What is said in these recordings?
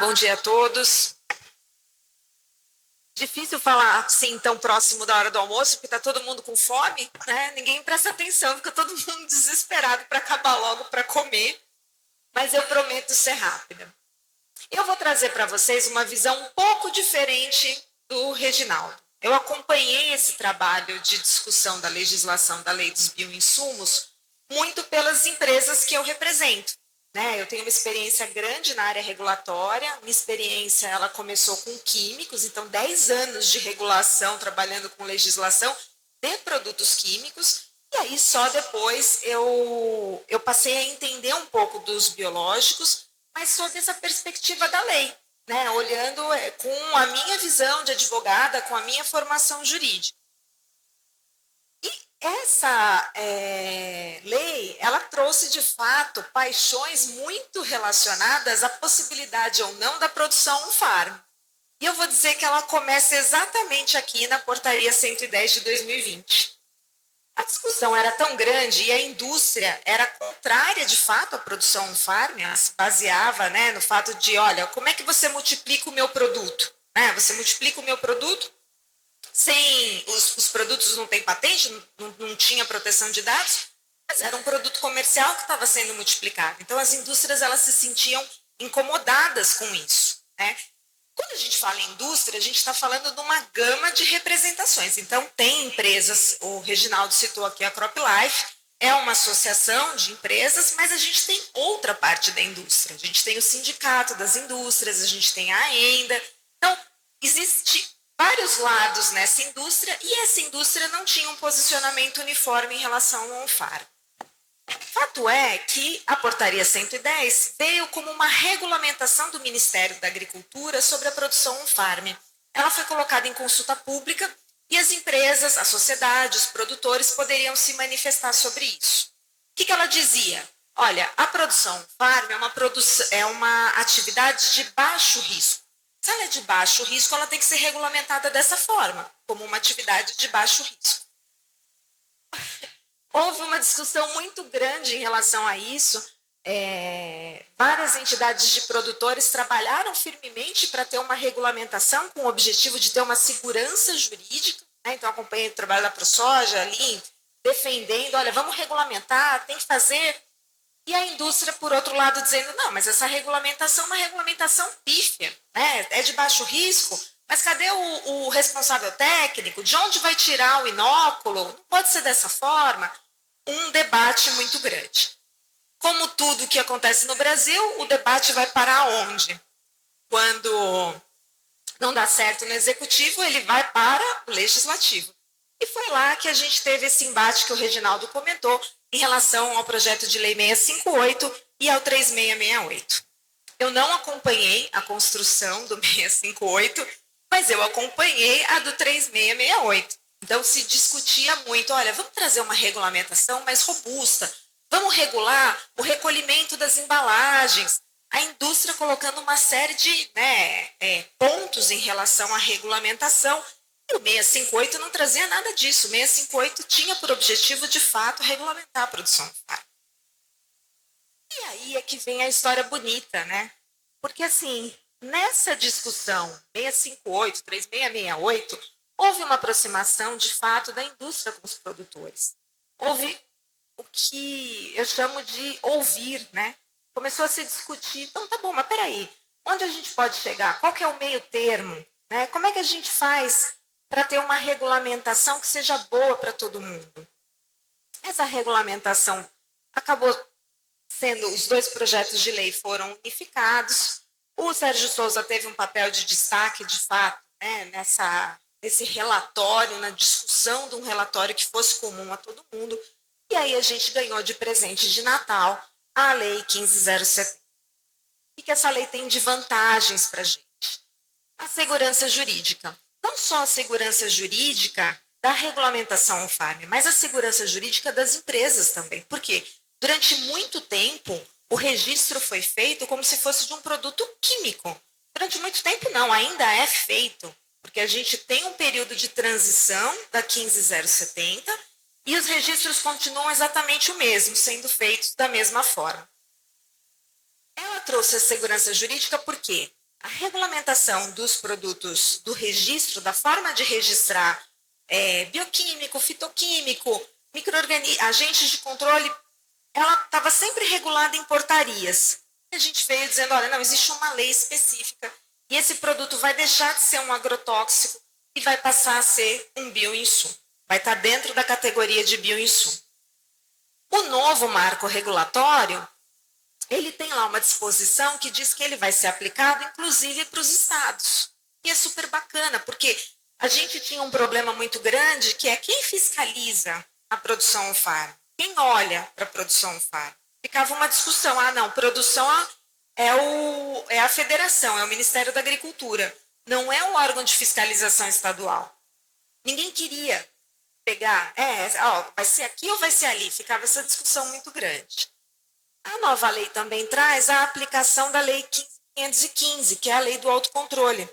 bom dia a todos. Difícil falar assim tão próximo da hora do almoço, porque está todo mundo com fome, né? Ninguém presta atenção, fica todo mundo desesperado para acabar logo para comer, mas eu prometo ser rápida. Eu vou trazer para vocês uma visão um pouco diferente do Reginaldo. Eu acompanhei esse trabalho de discussão da legislação da lei dos bioinsumos muito pelas empresas que eu represento. Eu tenho uma experiência grande na área regulatória, minha experiência ela começou com químicos, então 10 anos de regulação trabalhando com legislação de produtos químicos, e aí só depois eu passei a entender um pouco dos biológicos, mas sob essa perspectiva da lei, olhando com a minha visão de advogada, com a minha formação jurídica. Essa lei, ela trouxe, de fato, paixões muito relacionadas à possibilidade ou não da produção on-farm. E eu vou dizer que ela começa exatamente aqui na Portaria 110 de 2020. A discussão era tão grande e a indústria era contrária, de fato, à produção on-farm, ela se baseava no fato de, olha, como é que você multiplica o meu produto? Você multiplica o meu produto sem os produtos não têm patente, não tinha proteção de dados, mas era um produto comercial que estava sendo multiplicado. Então, as indústrias elas se sentiam incomodadas com isso. Quando a gente fala em indústria, a gente está falando de uma gama de representações. Então, tem empresas, o Reginaldo citou aqui a CropLife, é uma associação de empresas, mas a gente tem outra parte da indústria. A gente tem o sindicato das indústrias, a gente tem a AENDA. Então, existe vários lados nessa indústria, e essa indústria não tinha um posicionamento uniforme em relação ao on-farm. Fato é que a Portaria 110 veio como uma regulamentação do Ministério da Agricultura sobre a produção on-farm. Ela foi colocada em consulta pública e as empresas, a sociedade, os produtores poderiam se manifestar sobre isso. O que ela dizia? Olha, a produção on-farm é uma atividade de baixo risco. Se ela é de baixo risco, ela tem que ser regulamentada dessa forma, como uma atividade de baixo risco. Houve uma discussão muito grande em relação a isso. Várias entidades de produtores trabalharam firmemente para ter uma regulamentação com o objetivo de ter uma segurança jurídica. Então, acompanhei o trabalho da ProSoja ali, defendendo, olha, vamos regulamentar, tem que fazer. E a indústria, por outro lado, dizendo, não, mas essa regulamentação é uma regulamentação pífia, é de baixo risco, mas cadê o responsável técnico? De onde vai tirar o inóculo? Não pode ser dessa forma. Um debate muito grande. Como tudo que acontece no Brasil, o debate vai para onde? Quando não dá certo no executivo, ele vai para o legislativo. E foi lá que a gente teve esse embate que o Reginaldo comentou, em relação ao projeto de lei 658 e ao 3668. Eu não acompanhei a construção do 658, mas eu acompanhei a do 3668. Então, se discutia muito, olha, vamos trazer uma regulamentação mais robusta, vamos regular o recolhimento das embalagens, a indústria colocando uma série de pontos em relação à regulamentação. O 658 não trazia nada disso. O 658 tinha por objetivo, de fato, regulamentar a produção de farm. E aí é que vem a história bonita, Porque, assim, nessa discussão 658, 3668, houve uma aproximação, de fato, da indústria com os produtores. Houve o que eu chamo de ouvir, Começou a se discutir, então tá bom, mas peraí, onde a gente pode chegar? Qual que é o meio termo? Como é que a gente faz para ter uma regulamentação que seja boa para todo mundo? Essa regulamentação acabou sendo, os dois projetos de lei foram unificados. O Sérgio Souza teve um papel de destaque, de fato, nesse relatório, na discussão de um relatório que fosse comum a todo mundo. E aí a gente ganhou de presente de Natal a Lei 15070. O que essa lei tem de vantagens para a gente? A segurança jurídica. Não só a segurança jurídica da regulamentação on-farm, mas a segurança jurídica das empresas também. Por quê? Durante muito tempo, o registro foi feito como se fosse de um produto químico. Durante muito tempo, não, ainda é feito, porque a gente tem um período de transição da 15070 e os registros continuam exatamente o mesmo, sendo feitos da mesma forma. Ela trouxe a segurança jurídica por quê? A regulamentação dos produtos, do registro, da forma de registrar bioquímico, fitoquímico, agentes de controle, ela estava sempre regulada em portarias. A gente veio dizendo, olha, não, existe uma lei específica e esse produto vai deixar de ser um agrotóxico e vai passar a ser um bioinsumo. Vai estar dentro da categoria de bioinsumo. O novo marco regulatório, ele tem lá uma disposição que diz que ele vai ser aplicado, inclusive, para os estados. E é super bacana, porque a gente tinha um problema muito grande, que é quem fiscaliza a produção farm? Quem olha para a produção farm? Ficava uma discussão, não, produção é a federação, é o Ministério da Agricultura, não é um órgão de fiscalização estadual. Ninguém queria pegar, vai ser aqui ou vai ser ali? Ficava essa discussão muito grande. A nova lei também traz a aplicação da Lei 15.515, que é a lei do autocontrole,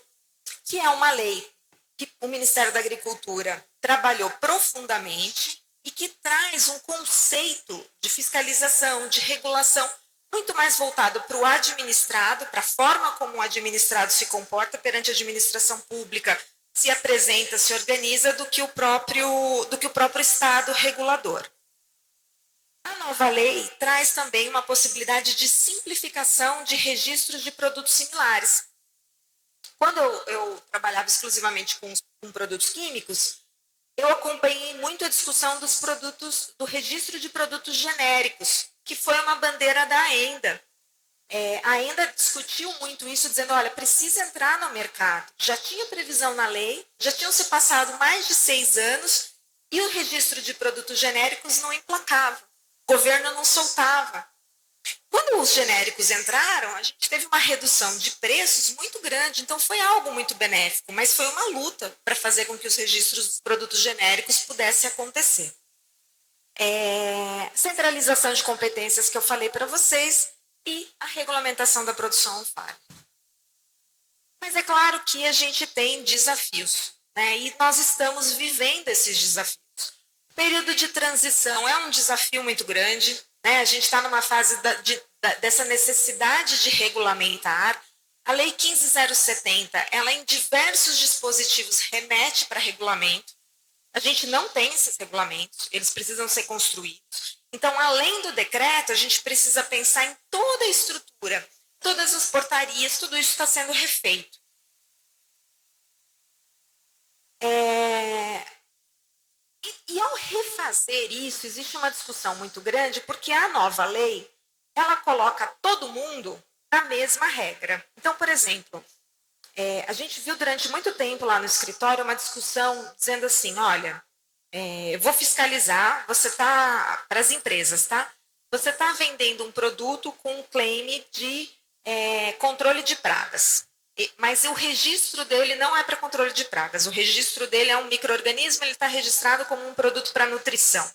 que é uma lei que o Ministério da Agricultura trabalhou profundamente e que traz um conceito de fiscalização, de regulação, muito mais voltado para o administrado, para a forma como o administrado se comporta perante a administração pública, se apresenta, se organiza, do que o próprio Estado regulador. A nova lei traz também uma possibilidade de simplificação de registros de produtos similares. Quando eu trabalhava exclusivamente com produtos químicos, eu acompanhei muito a discussão dos produtos, do registro de produtos genéricos, que foi uma bandeira da AENDA. A AENDA discutiu muito isso, dizendo, olha, precisa entrar no mercado. Já tinha previsão na lei, já tinham se passado mais de 6 anos e o registro de produtos genéricos não emplacava. O governo não soltava. Quando os genéricos entraram, a gente teve uma redução de preços muito grande, então foi algo muito benéfico, mas foi uma luta para fazer com que os registros dos produtos genéricos pudessem acontecer. Centralização de competências que eu falei para vocês e a regulamentação da produção on-farm. Mas é claro que a gente tem desafios, né? E nós estamos vivendo esses desafios. O período de transição é um desafio muito grande, né? A gente está numa fase dessa necessidade de regulamentar. A Lei 15.070, ela em diversos dispositivos remete para regulamento. A gente não tem esses regulamentos, eles precisam ser construídos. Então, além do decreto, a gente precisa pensar em toda a estrutura, todas as portarias, tudo isso está sendo refeito. E ao refazer isso, existe uma discussão muito grande, porque a nova lei, ela coloca todo mundo na mesma regra. Então, por exemplo, a gente viu durante muito tempo lá no escritório uma discussão dizendo assim, olha, eu vou fiscalizar, você está, para as empresas, tá? Você está vendendo um produto com um claim de controle de pragas. Mas o registro dele não é para controle de pragas. O registro dele é um micro-organismo, ele está registrado como um produto para nutrição,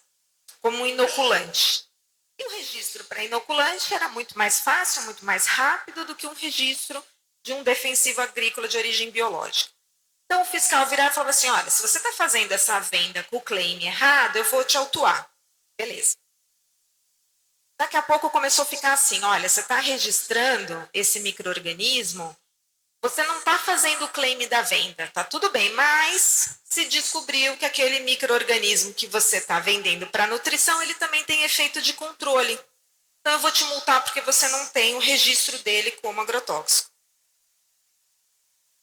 como um inoculante. E o registro para inoculante era muito mais fácil, muito mais rápido do que um registro de um defensivo agrícola de origem biológica. Então, o fiscal virava e falava assim, olha, se você está fazendo essa venda com o claim errado, eu vou te autuar. Beleza. Daqui a pouco começou a ficar assim, olha, você está registrando esse micro-organismo, você não está fazendo o claim da venda, tá tudo bem, mas se descobriu que aquele micro-organismo que você está vendendo para nutrição, ele também tem efeito de controle. Então, eu vou te multar porque você não tem o registro dele como agrotóxico.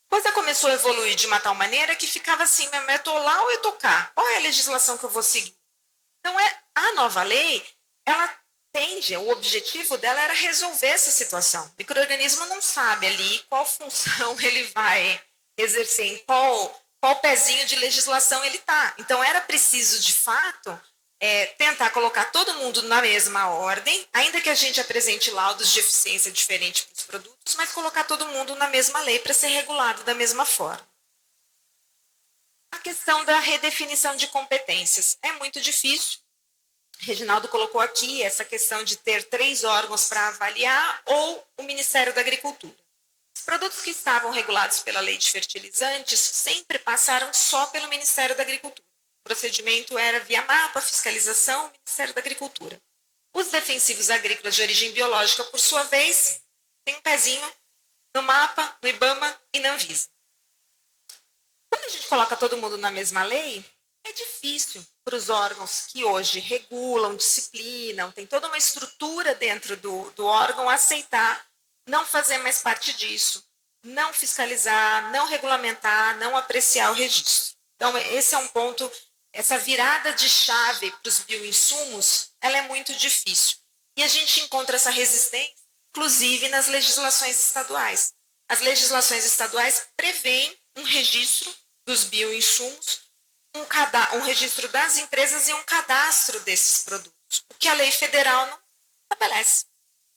A coisa começou a evoluir de uma tal maneira que ficava assim, eu estou lá ou eu estou cá? Qual é a legislação que eu vou seguir? Então, a nova lei, ela tende, o objetivo dela era resolver essa situação. O micro-organismo não sabe ali qual função ele vai exercer, em qual pezinho de legislação ele está. Então, era preciso, de fato, tentar colocar todo mundo na mesma ordem, ainda que a gente apresente laudos de eficiência diferentes para os produtos, mas colocar todo mundo na mesma lei para ser regulado da mesma forma. A questão da redefinição de competências é muito difícil. Reginaldo colocou aqui essa questão de ter 3 órgãos para avaliar ou o Ministério da Agricultura. Os produtos que estavam regulados pela lei de fertilizantes sempre passaram só pelo Ministério da Agricultura. O procedimento era via mapa, fiscalização, Ministério da Agricultura. Os defensivos agrícolas de origem biológica, por sua vez, tem um pezinho no MAPA, no IBAMA e na Anvisa. Quando a gente coloca todo mundo na mesma lei, é difícil para os órgãos que hoje regulam, disciplinam, tem toda uma estrutura dentro do órgão aceitar não fazer mais parte disso, não fiscalizar, não regulamentar, não apreciar o registro. Então, esse é um ponto, essa virada de chave para os bioinsumos, ela é muito difícil. E a gente encontra essa resistência, inclusive, nas legislações estaduais. As legislações estaduais prevêem um registro dos bioinsumos, um registro das empresas e um cadastro desses produtos, o que a lei federal não estabelece.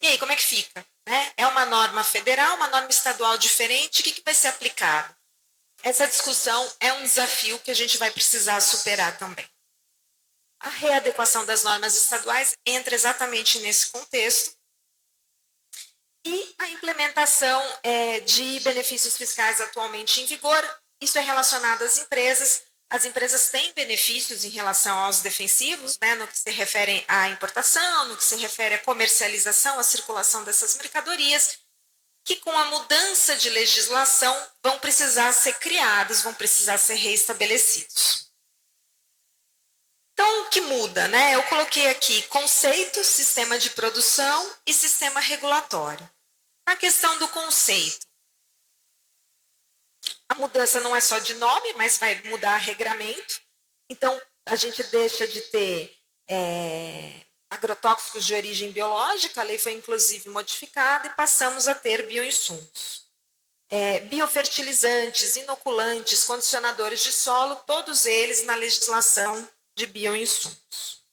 E aí, como é que fica? Né? É uma norma federal, uma norma estadual diferente, o que vai ser aplicado? Essa discussão é um desafio que a gente vai precisar superar também. A readequação das normas estaduais entra exatamente nesse contexto, e a implementação de benefícios fiscais atualmente em vigor, isso é relacionado às empresas. As empresas têm benefícios em relação aos defensivos, né, no que se refere à importação, no que se refere à comercialização, à circulação dessas mercadorias, que com a mudança de legislação vão precisar ser criados, vão precisar ser reestabelecidos. Então, o que muda? Né? Eu coloquei aqui conceito, sistema de produção e sistema regulatório. Na questão do conceito, a mudança não é só de nome, mas vai mudar regramento. Então, a gente deixa de ter agrotóxicos de origem biológica, a lei foi inclusive modificada, e passamos a ter bioinsumos. Biofertilizantes, inoculantes, condicionadores de solo, todos eles na legislação de bioinsumos.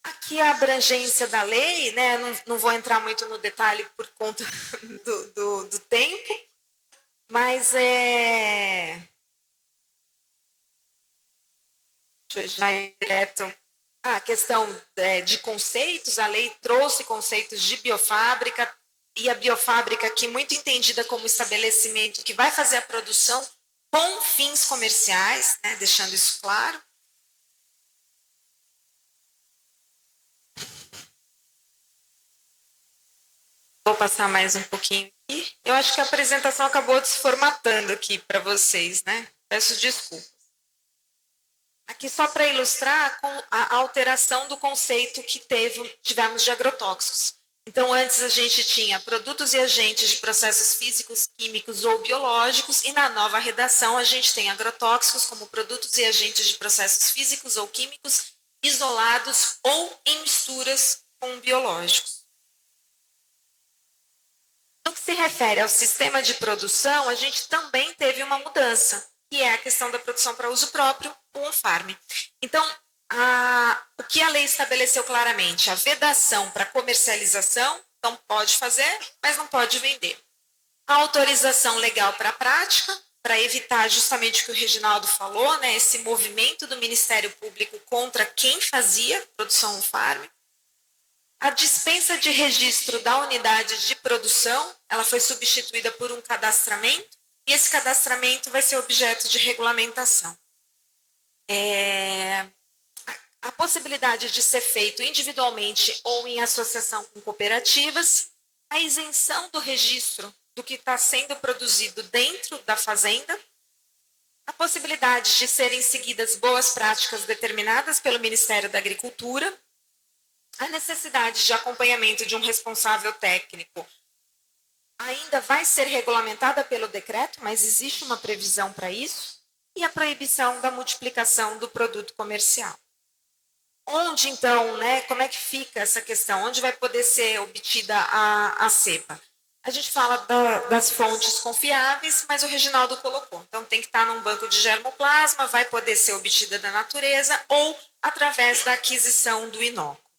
Aqui a abrangência da lei, né, não vou entrar muito no detalhe por conta do tempo, mas já é direto a questão de conceitos, a lei trouxe conceitos de biofábrica, e a biofábrica aqui muito entendida como estabelecimento que vai fazer a produção com fins comerciais, né, deixando isso claro. Vou passar mais um pouquinho aqui. Eu acho que a apresentação acabou desformatando aqui para vocês, né? Peço desculpas. Aqui só para ilustrar a alteração do conceito que tivemos de agrotóxicos. Então, antes a gente tinha produtos e agentes de processos físicos, químicos ou biológicos, e na nova redação a gente tem agrotóxicos como produtos e agentes de processos físicos ou químicos isolados ou em misturas com biológicos. No que se refere ao sistema de produção, a gente também teve uma mudança, que é a questão da produção para uso próprio, o on-farm. Então, o que a lei estabeleceu claramente? A vedação para comercialização, não pode fazer, mas não pode vender. A autorização legal para a prática, para evitar justamente o que o Reginaldo falou, né, esse movimento do Ministério Público contra quem fazia produção on-farm. A dispensa de registro da unidade de produção, ela foi substituída por um cadastramento, e esse cadastramento vai ser objeto de regulamentação. A possibilidade de ser feito individualmente ou em associação com cooperativas, a isenção do registro do que está sendo produzido dentro da fazenda, a possibilidade de serem seguidas boas práticas determinadas pelo Ministério da Agricultura, a necessidade de acompanhamento de um responsável técnico ainda vai ser regulamentada pelo decreto, mas existe uma previsão para isso, e a proibição da multiplicação do produto comercial. Onde, então, né, como é que fica essa questão? Onde vai poder ser obtida a cepa? A gente fala das fontes confiáveis, mas o Reginaldo colocou. Então, tem que estar num banco de germoplasma, vai poder ser obtida da natureza ou através da aquisição do inóculo.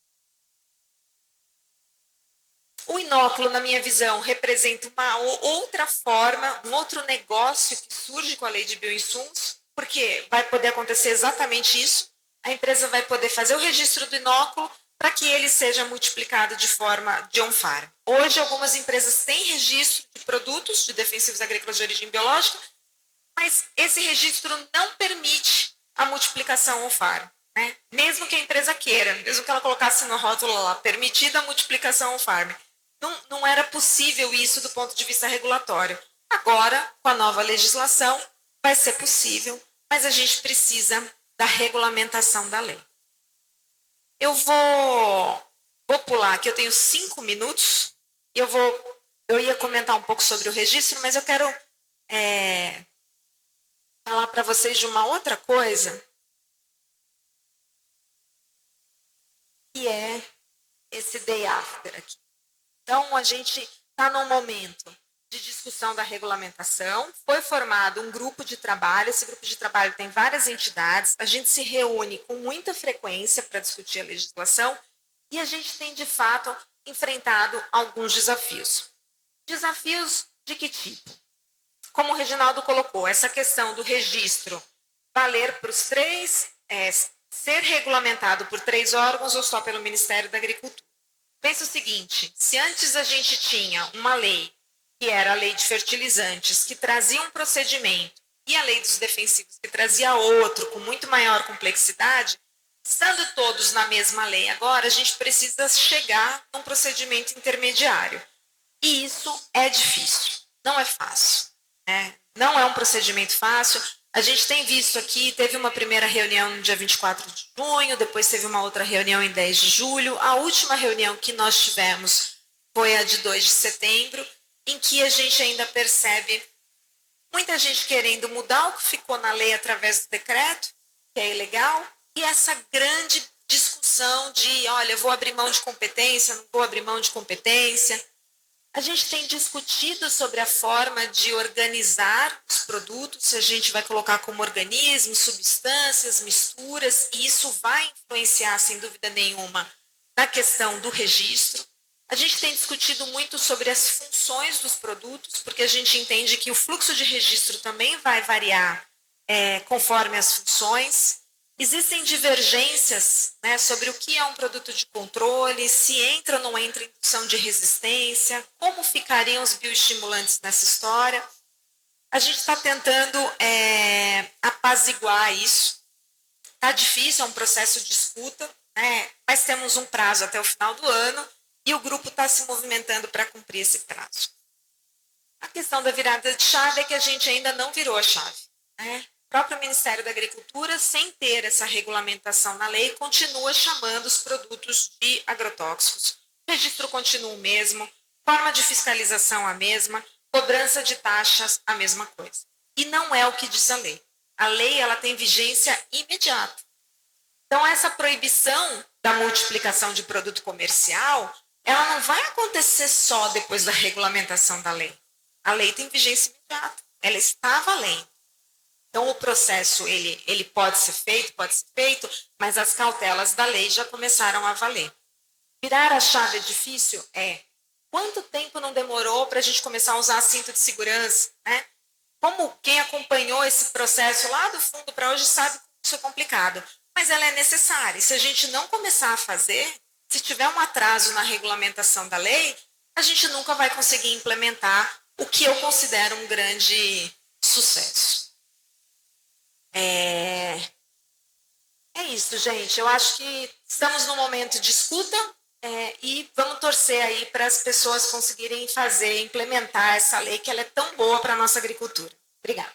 O inóculo, na minha visão, representa uma outra forma, um outro negócio que surge com a lei de bioinsumos, porque vai poder acontecer exatamente isso. A empresa vai poder fazer o registro do inóculo para que ele seja multiplicado de forma de on-farm. Hoje, algumas empresas têm registro de produtos de defensivos agrícolas de origem biológica, mas esse registro não permite a multiplicação on-farm. Né? Mesmo que a empresa queira, mesmo que ela colocasse no rótulo lá, permitida a multiplicação on-farm, não era possível isso do ponto de vista regulatório. Agora, com a nova legislação, vai ser possível, mas a gente precisa da regulamentação da lei. Eu vou pular aqui, eu tenho 5 minutos, e eu ia comentar um pouco sobre o registro, mas eu quero falar para vocês de uma outra coisa, que é esse day after aqui. Então, a gente está num momento de discussão da regulamentação, foi formado um grupo de trabalho, esse grupo de trabalho tem várias entidades, a gente se reúne com muita frequência para discutir a legislação e a gente tem, de fato, enfrentado alguns desafios. Desafios de que tipo? Como o Reginaldo colocou, essa questão do registro valer para os 3, ser regulamentado por 3 órgãos ou só pelo Ministério da Agricultura. Pensa o seguinte, se antes a gente tinha uma lei, que era a lei de fertilizantes, que trazia um procedimento, e a lei dos defensivos, que trazia outro, com muito maior complexidade, estando todos na mesma lei agora, a gente precisa chegar num procedimento intermediário. E isso é difícil, não é fácil. Não é um procedimento fácil. A gente tem visto aqui, teve uma primeira reunião no dia 24 de junho, depois teve uma outra reunião em 10 de julho. A última reunião que nós tivemos foi a de 2 de setembro, em que a gente ainda percebe muita gente querendo mudar o que ficou na lei através do decreto, que é ilegal, e essa grande discussão de, olha, eu vou abrir mão de competência, não vou abrir mão de competência. A gente tem discutido sobre a forma de organizar os produtos, se a gente vai colocar como organismos, substâncias, misturas, e isso vai influenciar, sem dúvida nenhuma, na questão do registro. A gente tem discutido muito sobre as funções dos produtos, porque a gente entende que o fluxo de registro também vai variar conforme as funções. Existem divergências, sobre o que é um produto de controle, se entra ou não entra indução de resistência, como ficariam os bioestimulantes nessa história. A gente está tentando apaziguar isso. Está difícil, é um processo de escuta, mas temos um prazo até o final do ano e o grupo está se movimentando para cumprir esse prazo. A questão da virada de chave é que a gente ainda não virou a chave. O próprio Ministério da Agricultura, sem ter essa regulamentação na lei, continua chamando os produtos de agrotóxicos. O registro continua o mesmo, forma de fiscalização a mesma, cobrança de taxas a mesma coisa. E não é o que diz a lei. A lei ela tem vigência imediata. Então, essa proibição da multiplicação de produto comercial, ela não vai acontecer só depois da regulamentação da lei. A lei tem vigência imediata, ela está valendo. Então, o processo ele pode ser feito, mas as cautelas da lei já começaram a valer. Virar a chave é difícil? Quanto tempo não demorou para a gente começar a usar cinto de segurança? Como quem acompanhou esse processo lá do fundo para hoje sabe que isso é complicado, mas ela é necessária. E se a gente não começar a fazer, se tiver um atraso na regulamentação da lei, a gente nunca vai conseguir implementar o que eu considero um grande sucesso. É isso, gente. Eu acho que estamos num momento de escuta e vamos torcer aí para as pessoas conseguirem implementar essa lei que ela é tão boa para a nossa agricultura. Obrigada.